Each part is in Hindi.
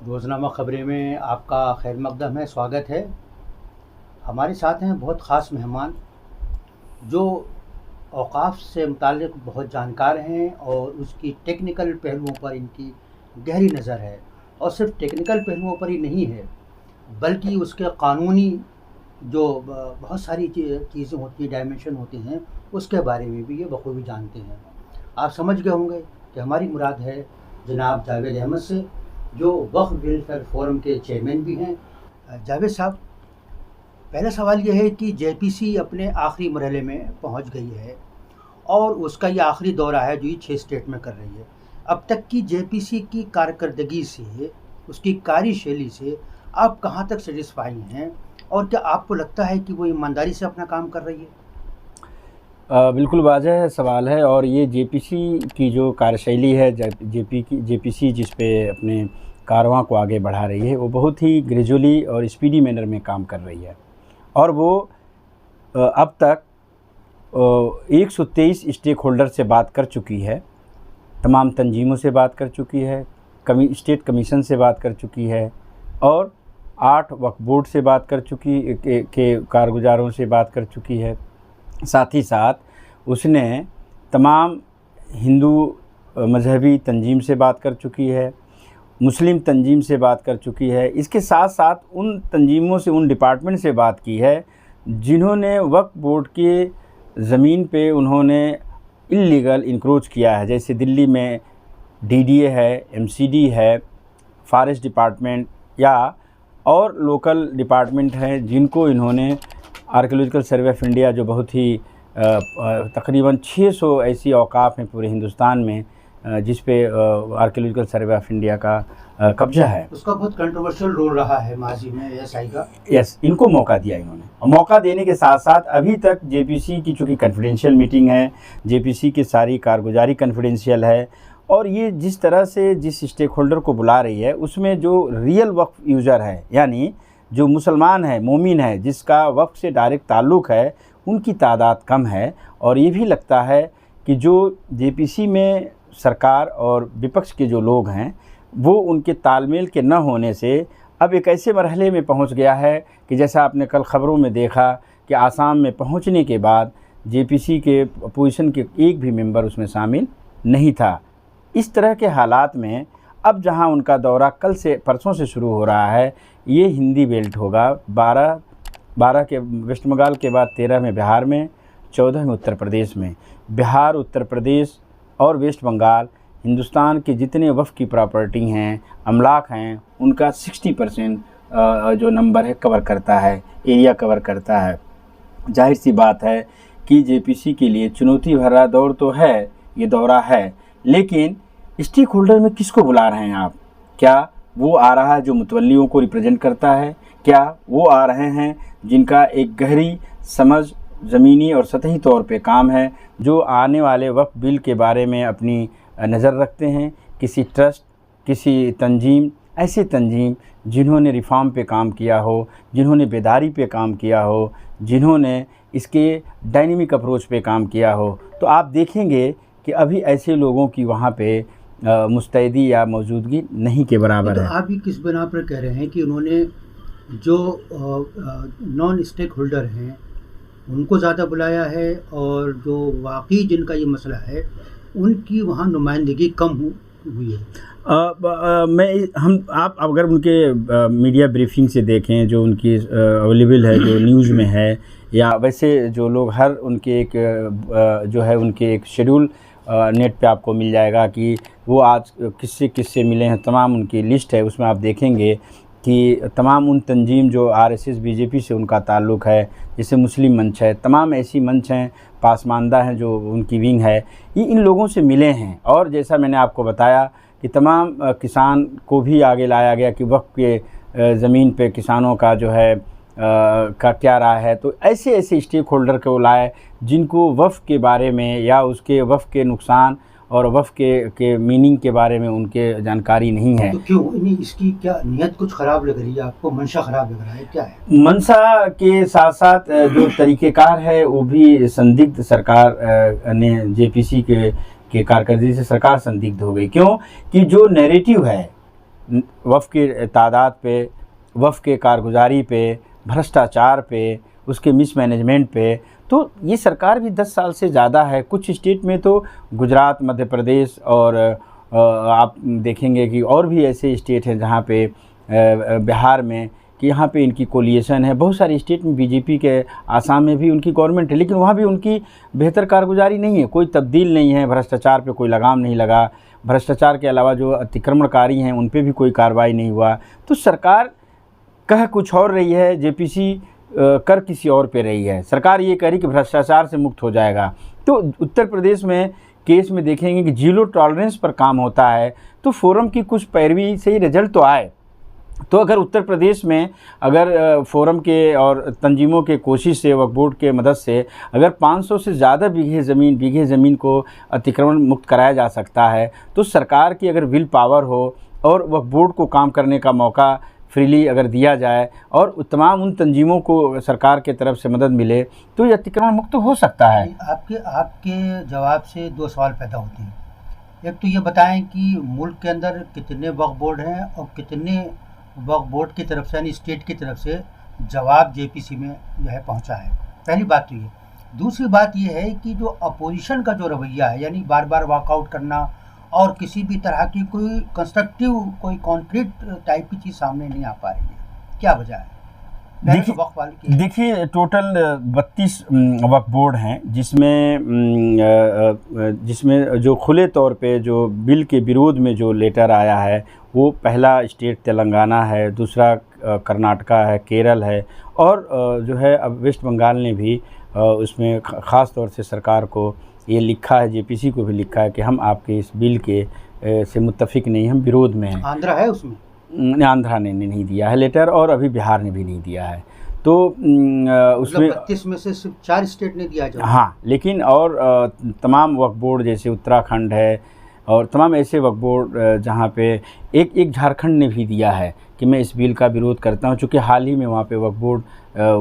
रोज़नामा ख़बरें में आपका खैर मक़दम है, स्वागत है। हमारे साथ हैं बहुत ख़ास मेहमान जो औक़ाफ़ से मुताल्लिक़ बहुत जानकार हैं और उसकी टेक्निकल पहलुओं पर इनकी गहरी नज़र है। और सिर्फ़ टेक्निकल पहलुओं पर ही नहीं है, बल्कि उसके क़ानूनी जो बहुत सारी चीज़ें होती हैं, डायमेंशन होते हैं, उसके बारे में भी ये बख़ूबी जानते हैं। आप समझ गए होंगे कि हमारी मुराद है जनाब जावेद अहमद से, जो वक्फ़ वेलफेयर फ़ोरम के चेयरमैन भी हैं। जावेद साहब, पहला सवाल ये है कि जेपीसी अपने आखिरी मरहले में पहुंच गई है और उसका ये आखिरी दौरा है जो ये 6 स्टेट में कर रही है। अब तक की जेपीसी की कारकर्दगी से, उसकी कार्यशैली से आप कहाँ तक सेटिस्फाई हैं और क्या आपको लगता है कि वो ईमानदारी से अपना काम कर रही है? बिल्कुल वाज़ह सवाल है। और ये जेपीसी की जो कार्यशैली है, जेपीसी जिस पे अपने कारवां को आगे बढ़ा रही है, वो बहुत ही ग्रेजुअली और स्पीडी मैनर में काम कर रही है। और वो अब तक 123 स्टेक होल्डर से बात कर चुकी है, तमाम तंजीमों से बात कर चुकी है, स्टेट कमीशन से बात कर चुकी है और 8 वक्फ बोर्ड से बात कर चुकी के कारगुजारों से बात कर चुकी है। साथ ही साथ उसने तमाम हिंदू मजहबी तंजीम से बात कर चुकी है, मुस्लिम तंजीम से बात कर चुकी है। इसके साथ साथ उन तंजीमों से, उन डिपार्टमेंट से बात की है जिन्होंने वक्फ बोर्ड के ज़मीन पे उन्होंने इल्लीगल इंक्रोच किया है। जैसे दिल्ली में डीडीए है, एमसीडी है, फॉरेस्ट डिपार्टमेंट या और लोकल डिपार्टमेंट हैं जिनको इन्होंने आर्कियोलॉजिकल सर्वे ऑफ इंडिया, जो बहुत ही तकरीबन 600 ऐसी औकाफ़ हैं पूरे हिंदुस्तान में जिस पे आर्कियोलॉजिकल सर्वे ऑफ इंडिया का कब्जा है। उसका बहुत कंट्रोवर्शियल रोल रहा है माजी में एएसआई का। यस, इनको मौका दिया इन्होंने। और मौका देने के साथ साथ अभी तक जेपीसी की चूँकि कॉन्फिडेंशियल मीटिंग है, जेपीसी की सारी कारगुजारी कॉन्फिडेंशियल है और ये जिस तरह से जिस स्टेक होल्डर को बुला रही है उसमें जो रियल वक्फ यूज़र है, यानी जो मुसलमान है, मोमिन है, जिसका वक्फ से डायरेक्ट ताल्लुक़ है, उनकी तादाद कम है। और ये भी लगता है कि जो जेपीसी में सरकार और विपक्ष के जो लोग हैं वो उनके तालमेल के न होने से अब एक ऐसे मरहले में पहुंच गया है कि जैसा आपने कल ख़बरों में देखा कि आसाम में पहुंचने के बाद जेपीसी के अपोजिशन के एक भी मेंबर उसमें शामिल नहीं था। इस तरह के हालात में अब जहां उनका दौरा कल से परसों से शुरू हो रहा है, ये हिंदी बेल्ट होगा। 12 के वेस्ट बंगाल के बाद 13 में बिहार में, 14 में उत्तर प्रदेश में। बिहार, उत्तर प्रदेश और वेस्ट बंगाल हिंदुस्तान के जितने वफ़ की प्रॉपर्टी हैं, अमलाक हैं, उनका 60% जो नंबर है कवर करता है, एरिया कवर करता है। जाहिर सी बात है कि जेपीसी के लिए चुनौती भरा दौर तो है, ये दौरा है, लेकिन स्टेक होल्डर में किसको बुला रहे हैं आप? क्या वो आ रहा है जो मुतवल्लियों को रिप्रेजेंट करता है? क्या वो आ रहे हैं जिनका एक गहरी समझ ज़मीनी और सतही तौर पे काम है, जो आने वाले वक्फ बिल के बारे में अपनी नज़र रखते हैं? किसी ट्रस्ट, किसी तंजीम, ऐसे तंजीम जिन्होंने रिफॉर्म पे काम किया हो, जिन्होंने बेदारी पे काम किया हो, जिन्होंने इसके डायनेमिक अप्रोच पे काम किया हो, तो आप देखेंगे कि अभी ऐसे लोगों की वहाँ पे मुस्तैदी या मौजूदगी नहीं के बराबर है। तो आप भी किस बिना पर कह रहे हैं कि उन्होंने जो नॉन स्टेक होल्डर हैं उनको ज़्यादा बुलाया है और जो वाकई जिनका ये मसला है उनकी वहाँ नुमाइंदगी कम हुई है? आप अगर उनके मीडिया ब्रीफिंग से देखें जो उनकी अवेलेबल है, जो न्यूज़ में है, या वैसे जो लोग हर उनके एक जो है उनके एक शेड्यूल नेट पे आपको मिल जाएगा कि वो आज किससे किससे मिले हैं, तमाम उनकी लिस्ट है। उसमें आप देखेंगे कि तमाम उन तंजीम जो आरएसएस बीजेपी से उनका ताल्लुक़ है, जैसे मुस्लिम मंच है, तमाम ऐसी मंच हैं, पासमानदा हैं जो उनकी विंग है, ये इन लोगों से मिले हैं। और जैसा मैंने आपको बताया कि तमाम किसान को भी आगे लाया गया कि वक्फ के ज़मीन पे किसानों का जो है का क्या राय है। तो ऐसे स्टेक होल्डर को लाए जिनको वक्फ के बारे में या उसके वक्फ के नुकसान और वफ़ के मीनिंग के बारे में उनके जानकारी नहीं है। तो क्यों इसकी क्या नीयत कुछ ख़राब लग रही है आपको? मंशा ख़राब लग रहा है, क्या है? मंशा के साथ साथ जो तरीक़ेकार है वो भी संदिग्ध। सरकार ने जेपीसी के कारकर्दगी से सरकार संदिग्ध हो गई। क्यों कि जो नैरेटिव है वफ़ की तादाद पे, वफ़ के कारगुजारी पे, भ्रष्टाचार पे, उसके मिसमैनेजमेंट पे। तो ये सरकार भी 10 साल से ज़्यादा है। कुछ स्टेट में तो गुजरात, मध्य प्रदेश और आप देखेंगे कि और भी ऐसे स्टेट हैं जहाँ पे बिहार में कि यहाँ पे इनकी कोलिएशन है। बहुत सारे स्टेट में बीजेपी के, आसाम में भी उनकी गवर्नमेंट है, लेकिन वहाँ भी उनकी बेहतर कारगुजारी नहीं है, कोई तब्दील नहीं है, भ्रष्टाचार पे कोई लगाम नहीं लगा। भ्रष्टाचार के अलावा जो अतिक्रमणकारी हैं उन पे भी कोई कार्रवाई नहीं हुआ। तो सरकार कह कुछ और रही है, जेपीसी कर किसी और पे रही है। सरकार ये कह रही कि भ्रष्टाचार से मुक्त हो जाएगा। तो उत्तर प्रदेश में केस में देखेंगे कि जीरो टॉलरेंस पर काम होता है। तो फोरम की कुछ पैरवी से ही रिजल्ट तो आए। तो अगर उत्तर प्रदेश में अगर फोरम के और तंजीमों के कोशिश से, वक्फ बोर्ड के मदद से अगर 500 से ज़्यादा बीघे ज़मीन को अतिक्रमण मुक्त कराया जा सकता है, तो सरकार की अगर विल पावर हो और वक्फ बोर्ड को काम करने का मौका फ्रीली अगर दिया जाए और तमाम उन तंजीमों को सरकार के तरफ से मदद मिले, तो ये अतिक्रमण मुक्त हो सकता है। आपके जवाब से 2 सवाल पैदा होते हैं। एक तो ये बताएं कि मुल्क के अंदर कितने वक्फ बोर्ड हैं और कितने वक्फ बोर्ड की तरफ से, यानी स्टेट की तरफ से जवाब जेपीसी में जो है पहुंचा है। पहली बात तो ये। दूसरी बात ये है कि जो अपोजिशन का जो रवैया है, यानी बार बार वॉकआउट करना और किसी भी तरह की कोई कंस्ट्रक्टिव, कोई कॉन्क्रीट टाइप की चीज़ सामने नहीं आ पा रही है, क्या वजह है? देखिए टोटल 32 वक्फ बोर्ड हैं, जिसमें जो खुले तौर पे जो बिल के विरोध में जो लेटर आया है, वो पहला स्टेट तेलंगाना है, दूसरा कर्नाटका है, केरल है और जो है अब वेस्ट बंगाल ने भी उसमें ख़ास तौर से सरकार को ये लिखा है, जेपीसी को भी लिखा है कि हम आपके इस बिल के से मुत्तफिक नहीं, हम विरोध में हैं। आंध्रा है उसमें? आंध्रा ने नहीं दिया है लेटर और अभी बिहार ने भी नहीं दिया है। तो उसमें 32 में से सिर्फ 4 स्टेट ने दिया जाए। हाँ, लेकिन और तमाम वक्फ बोर्ड जैसे उत्तराखंड है और तमाम ऐसे वक्फ बोर्ड जहाँ पे एक झारखंड ने भी दिया है कि मैं इस बिल का विरोध करता हूँ, चूँकि हाल ही में वहाँ पे वक्फ बोर्ड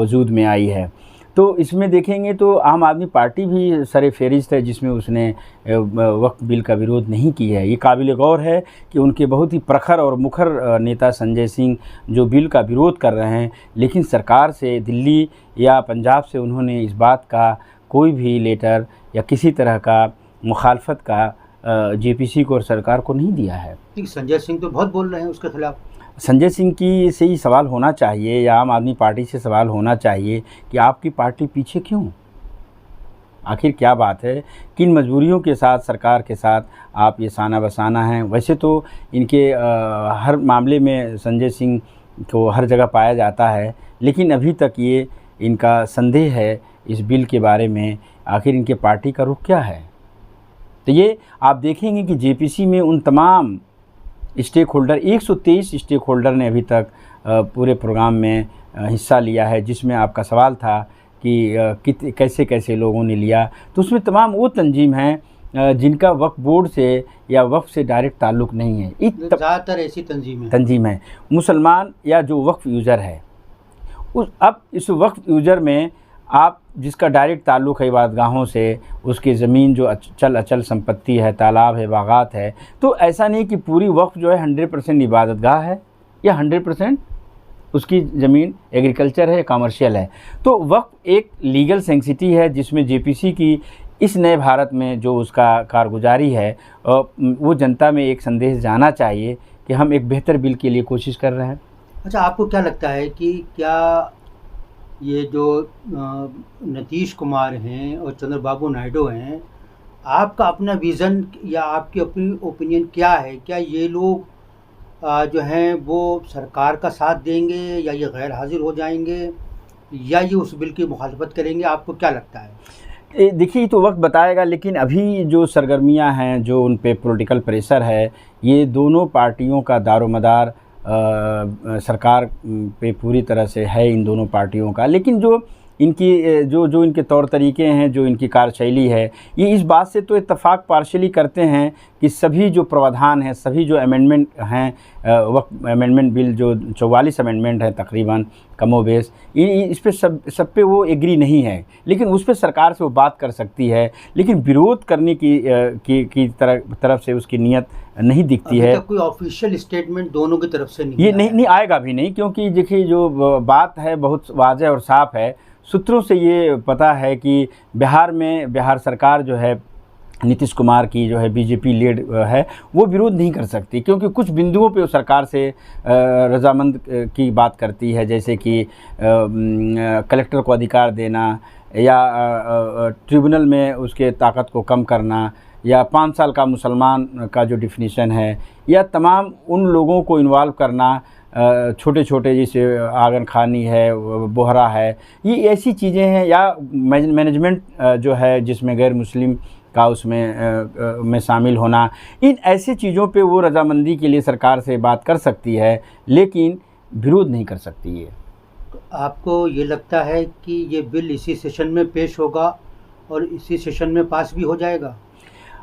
वजूद में आई है। तो इसमें देखेंगे तो आम आदमी पार्टी भी सरे फहरिस्त है जिसमें उसने वक्फ बिल का विरोध नहीं किया है। ये काबिल गौर है कि उनके बहुत ही प्रखर और मुखर नेता संजय सिंह जो बिल का विरोध कर रहे हैं, लेकिन सरकार से, दिल्ली या पंजाब से उन्होंने इस बात का कोई भी लेटर या किसी तरह का मुखालफत का जेपीसी को और सरकार को नहीं दिया है। संजय सिंह तो बहुत बोल रहे हैं उसके खिलाफ। संजय सिंह की से ही सवाल होना चाहिए या आम आदमी पार्टी से सवाल होना चाहिए कि आपकी पार्टी पीछे क्यों? आखिर क्या बात है? किन मजबूरियों के साथ सरकार के साथ आप ये साना बसाना है? वैसे तो इनके हर मामले में संजय सिंह को हर जगह पाया जाता है, लेकिन अभी तक ये इनका संदेह है इस बिल के बारे में, आखिर इनके पार्टी का रुख क्या है। तो ये आप देखेंगे कि जेपीसी में उन तमाम स्टेक होल्डर, 123 स्टेक होल्डर ने अभी तक पूरे प्रोग्राम में हिस्सा लिया है, जिसमें आपका सवाल था कि कैसे कैसे लोगों ने लिया। तो उसमें तमाम वो तंजीम हैं जिनका वक्फ बोर्ड से या वक्फ से डायरेक्ट ताल्लुक़ नहीं है। ज़्यादातर ऐसी तंजीम है। मुसलमान या जो वक्फ यूज़र है, अब इस वक्फ यूज़र में आप जिसका डायरेक्ट ताल्लुक़ है इबादतगाहों से, उसकी ज़मीन जो अचल संपत्ति है, तालाब है, बागात है, तो ऐसा नहीं कि पूरी वक्फ जो है 100% इबादतगाह है या 100% उसकी ज़मीन एग्रीकल्चर है या कमर्शियल है। तो वक्फ एक लीगल सेंसिटी है जिसमें जेपीसी की इस नए भारत में जो उसका कारगुजारी है वो जनता में एक संदेश जाना चाहिए कि हम एक बेहतर बिल के लिए कोशिश कर रहे हैं। अच्छा, आपको क्या लगता है कि क्या ये जो नीतीश कुमार हैं और चंद्रबाबू नायडू हैं, आपका अपना विज़न या आपकी अपनी ओपिनियन क्या है? क्या ये लोग जो हैं वो सरकार का साथ देंगे या ये गैर हाजिर हो जाएंगे या ये उस बिल की मुखालफत करेंगे? आपको क्या लगता है? देखिए, तो वक्त बताएगा, लेकिन अभी जो सरगर्मियां हैं, जो उन पे पॉलिटिकल प्रेशर है, ये दोनों पार्टियों का दारोमदार सरकार पे पूरी तरह से है, इन दोनों पार्टियों का। लेकिन जो इनकी जो इनके तौर तरीके हैं, जो इनकी कार्यशैली है, ये इस बात से तो इत्तेफाक पार्शली करते हैं कि सभी जो प्रावधान हैं, सभी जो अमेंडमेंट हैं, वक्त अमेंडमेंट बिल जो 44 अमेंडमेंट है तकरीबन कमोबेश, इस पे सब पे वो एग्री नहीं है, लेकिन उस पे सरकार से वो बात कर सकती है, लेकिन विरोध करने की तरफ से उसकी नीयत नहीं दिखती है। कोई ऑफिशियल स्टेटमेंट दोनों की तरफ से नहीं, ये नहीं आएगा भी नहीं, क्योंकि देखिए जो बात है बहुत वाज़ेह और साफ़ है। सूत्रों से ये पता है कि बिहार सरकार जो है नीतीश कुमार की जो है बीजेपी लीड है, वो विरोध नहीं कर सकती, क्योंकि कुछ बिंदुओं पे वो सरकार से रजामंद की बात करती है, जैसे कि कलेक्टर को अधिकार देना या ट्रिब्यूनल में उसके ताकत को कम करना, या 5 साल का मुसलमान का जो डिफिनीशन है, या तमाम उन लोगों को इन्वॉल्व करना, छोटे छोटे जैसे आंगन खानी है, बोहरा है, ये ऐसी चीज़ें हैं, या मैनेजमेंट जो है जिसमें गैर मुस्लिम का उसमें शामिल होना, इन ऐसी चीज़ों पे वो रजामंदी के लिए सरकार से बात कर सकती है, लेकिन विरोध नहीं कर सकती है। आपको ये लगता है कि ये बिल इसी सेशन में पेश होगा और इसी सेशन में पास भी हो जाएगा?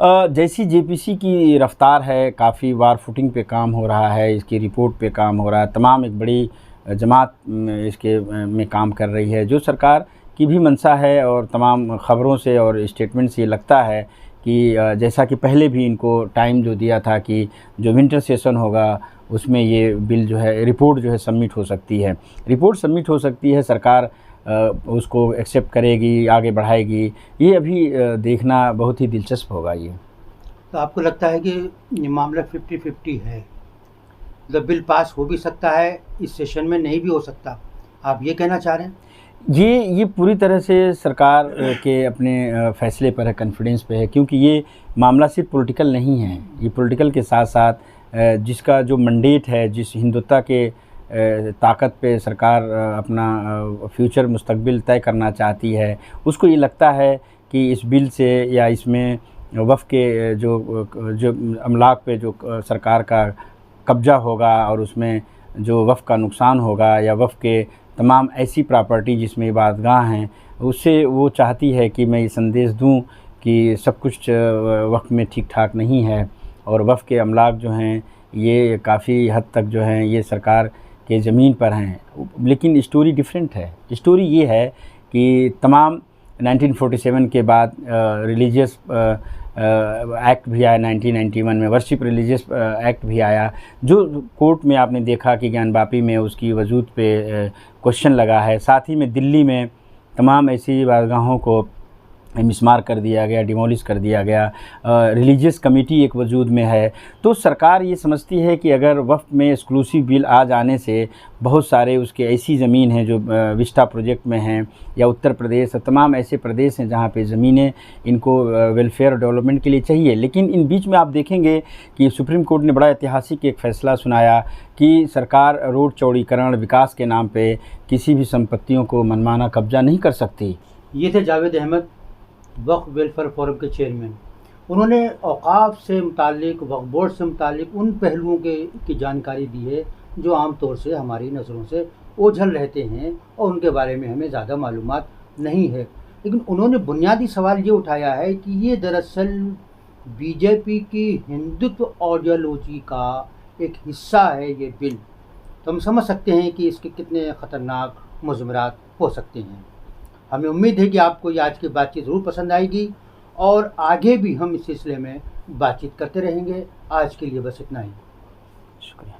जैसी जेपीसी की रफ्तार है, काफ़ी बार फुटिंग पे काम हो रहा है, इसकी रिपोर्ट पे काम हो रहा है, तमाम एक बड़ी जमात इसके में काम कर रही है, जो सरकार की भी मंशा है, और तमाम ख़बरों से और स्टेटमेंट से ये लगता है कि जैसा कि पहले भी इनको टाइम जो दिया था कि जो विंटर सेशन होगा उसमें ये बिल जो है, रिपोर्ट जो है सबमिट हो सकती है, सरकार उसको एक्सेप्ट करेगी, आगे बढ़ाएगी, ये अभी देखना बहुत ही दिलचस्प होगा ये। तो आपको लगता है कि ये मामला 50-50 है, मतलब बिल पास हो भी सकता है, इस सेशन में नहीं भी हो सकता, आप ये कहना चाह रहे हैं? ये पूरी तरह से सरकार के अपने फैसले पर है, कॉन्फिडेंस पे है, क्योंकि ये मामला सिर्फ पॉलिटिकल नहीं है, ये पॉलिटिकल के साथ साथ जिसका जो मैंडेट है, जिस हिंदुत्व के ताकत पे सरकार अपना फ्यूचर मुस्तकबिल तय करना चाहती है, उसको ये लगता है कि इस बिल से या इसमें वफ़ के जो अमलाक पे जो सरकार का कब्ज़ा होगा और उसमें जो वफ़ का नुकसान होगा, या वफ़ के तमाम ऐसी प्रॉपर्टी जिसमें इबादतगाह हैं, उससे वो चाहती है कि मैं ये संदेश दूं कि सब कुछ वफ़ में ठीक ठाक नहीं है, और वफ़ के अमलाक जो हैं ये काफ़ी हद तक जो हैं ये सरकार के ज़मीन पर हैं। लेकिन स्टोरी डिफरेंट है। स्टोरी ये है कि तमाम 1947 के बाद रिलीजियस एक्ट भी आया, 1991 में वर्शिप रिलीजियस एक्ट भी आया, जो कोर्ट में आपने देखा कि ज्ञानवापी में उसकी वजूद पे क्वेश्चन लगा है। साथ ही में दिल्ली में तमाम ऐसी इबादतगाहों को मिसमार कर दिया गया, डिमोलिश कर दिया गया, रिलीजियस कमेटी एक वजूद में है। तो सरकार ये समझती है कि अगर वफ़्त में एक्सक्लूसिव बिल आ जाने से बहुत सारे उसके ऐसी ज़मीन हैं जो विस्टा प्रोजेक्ट में हैं, या उत्तर प्रदेश, तमाम ऐसे प्रदेश हैं जहाँ पे ज़मीनें इनको वेलफेयर और डेवलपमेंट के लिए चाहिए। लेकिन इन बीच में आप देखेंगे कि सुप्रीम कोर्ट ने बड़ा ऐतिहासिक एक फ़ैसला सुनाया कि सरकार रोड चौड़ीकरण विकास के नाम पे किसी भी संपत्तियों को मनमाना कब्जा नहीं कर सकती। ये थे जावेद अहमद, वक्फ वेलफेयर फोरम के चेयरमैन। उन्होंने औक़ाफ़ से मुताल्लिक़, वक्फ बोर्ड से मुताल्लिक़ उन पहलुओं की जानकारी दी है जो आम तौर से हमारी नज़रों से ओझल रहते हैं और उनके बारे में हमें ज़्यादा मालूमात नहीं है। लेकिन उन्होंने बुनियादी सवाल ये उठाया है कि ये दरअसल बीजेपी की हिंदुत्व आइडियोलॉजी का एक हिस्सा है ये बिल। तो हम समझ सकते हैं कि इसके कितने ख़तरनाक मुज़मरात हो सकते हैं। हमें उम्मीद है कि आपको ये आज की बातचीत ज़रूर पसंद आएगी और आगे भी हम इस सिलसिले में बातचीत करते रहेंगे। आज के लिए बस इतना ही। शुक्रिया।